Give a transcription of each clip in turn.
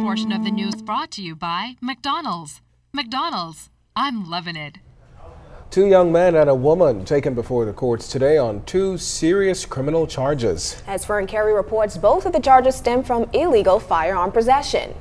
portion of the news brought to you by McDonald's. McDonald's, I'm loving it. Two young men and a woman taken before the courts today on two serious criminal charges. As Fri reports, both of the charges stem from illegal firearm possession.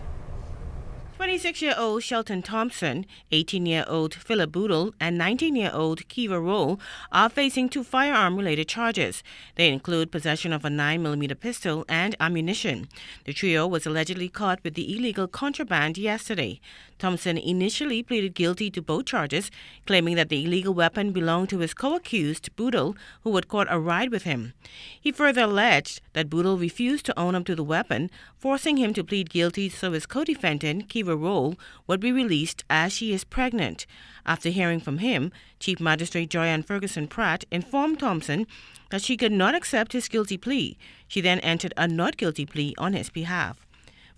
26-year-old Shelton Thompson, 18-year-old Philip Boodle, and 19-year-old Kiva Roll are facing two firearm-related charges. They include possession of a 9mm pistol and ammunition. The trio was allegedly caught with the illegal contraband yesterday. Thompson initially pleaded guilty to both charges, claiming that the illegal weapon belonged to his co-accused, Boodle, who had caught a ride with him. He further alleged that Boodle refused to own up to the weapon, forcing him to plead guilty so his co-defendant, Kiva Roll, would be released as she is pregnant. After hearing from him, Chief Magistrate Joyanne Ferguson Pratt informed Thompson that she could not accept his guilty plea. She then entered a not guilty plea on his behalf.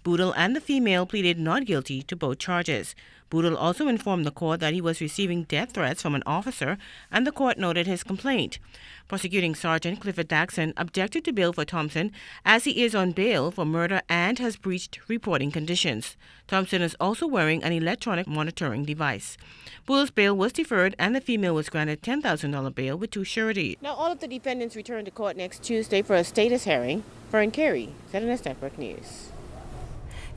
Boodle and the female pleaded not guilty to both charges. Boodle also informed the court that he was receiving death threats from an officer, and the court noted his complaint. Prosecuting Sergeant Clifford Daxon objected to bail for Thompson as he is on bail for murder and has breached reporting conditions. Thompson is also wearing an electronic monitoring device. Boodle's bail was deferred and the female was granted $10,000 bail with two sureties. Now all of the defendants return to court next Tuesday for a status hearing. Fri, ZNS Network News.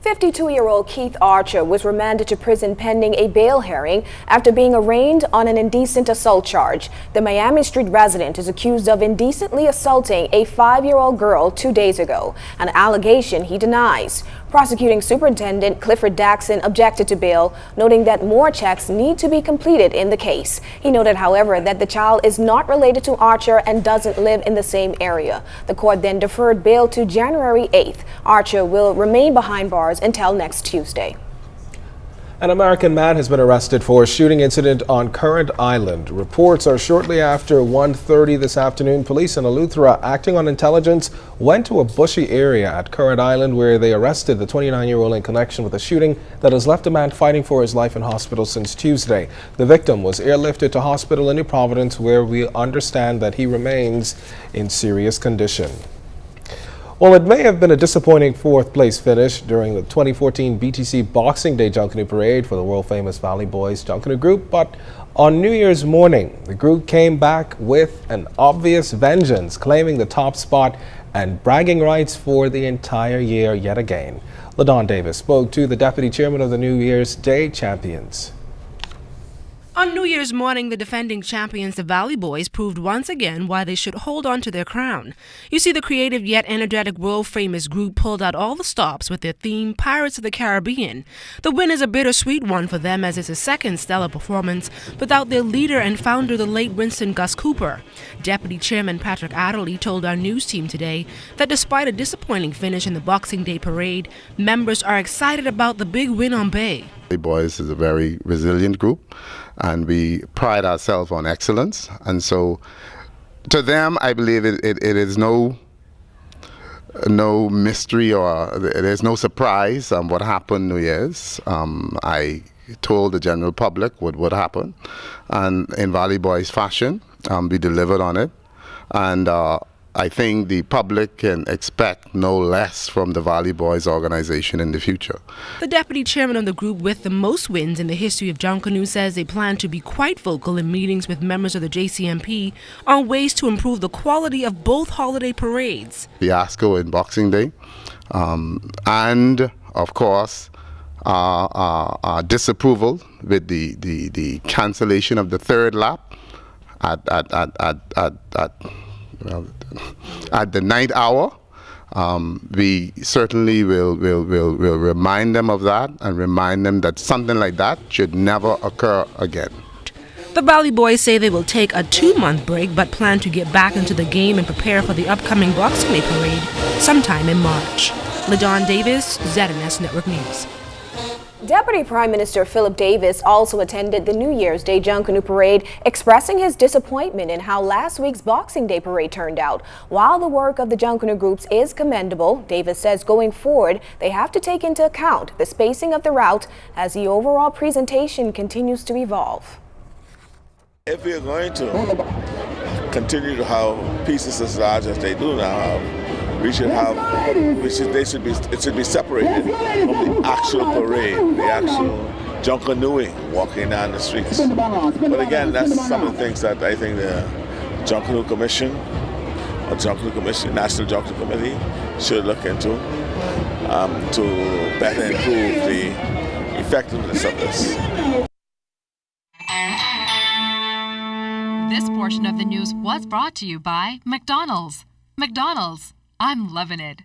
52-year-old Keith Archer was remanded to prison pending a bail hearing after being arraigned on an indecent assault charge. The Miami Street resident is accused of indecently assaulting a 5-year-old girl 2 days ago, an allegation he denies. Prosecuting Superintendent Clifford Daxon objected to bail, noting that more checks need to be completed in the case. He noted, however, that the child is not related to Archer and doesn't live in the same area. The court then deferred bail to January 8th. Archer will remain behind bars until next Tuesday. An American man has been arrested for a shooting incident on Current Island. Reports are shortly after 1:30 this afternoon, police in Eleuthera, acting on intelligence, went to a bushy area at Current Island where they arrested the 29-year-old in connection with a shooting that has left a man fighting for his life in hospital since Tuesday. The victim was airlifted to hospital in New Providence, where we understand that he remains in serious condition. Well, it may have been a disappointing fourth-place finish during the 2014 BTC Boxing Day Junkanoo Parade for the world-famous Valley Boys Junkanoo Group, but on New Year's morning, the group came back with an obvious vengeance, claiming the top spot and bragging rights for the entire year yet again. LaDon Davis spoke to the deputy chairman of the New Year's Day champions. On New Year's morning, the defending champions, the Valley Boys, proved once again why they should hold on to their crown. You see, the creative yet energetic world-famous group pulled out all the stops with their theme, Pirates of the Caribbean. The win is a bittersweet one for them, as it's a second stellar performance without their leader and founder, the late Winston Gus Cooper. Deputy Chairman Patrick Adderley told our news team today that despite a disappointing finish in the Boxing Day Parade, members are excited about the big win on Bay. The Boys is a very resilient group, and we pride ourselves on excellence. And so, to them, I believe it is no mystery, or there's no surprise on what happened New Year's. I told the general public what would happen, and in Valley Boys fashion, we delivered on it. And I think the public can expect no less from the Valley Boys organization in the future. The deputy chairman of the group with the most wins in the history of Junkanoo says they plan to be quite vocal in meetings with members of the JCMP on ways to improve the quality of both holiday parades. Fiasco in Boxing Day, and of course our disapproval with the cancellation of the third lap at the ninth hour. We certainly will remind them of that and remind them that something like that should never occur again. The Valley Boys say they will take a 2-month break but plan to get back into the game and prepare for the upcoming Boxing Day Parade sometime in March. LaDon Davis, ZNS Network News. Deputy Prime Minister Philip Davis also attended the New Year's Day Junkanoo Parade, expressing his disappointment in how last week's Boxing Day Parade turned out. While the work of the Junkanoo groups is commendable, Davis says going forward they have to take into account the spacing of the route as the overall presentation continues to evolve. If we're going to continue to have pieces as large as they do now have, we should have, it should be separated from the actual parade, the actual junkanooing walking down the streets. But again, that's some of the things that I think the Junkanoo Commission or National Junkanoo Committee should look into to better improve the effectiveness of this. This portion of the news was brought to you by McDonald's. McDonald's, I'm loving it.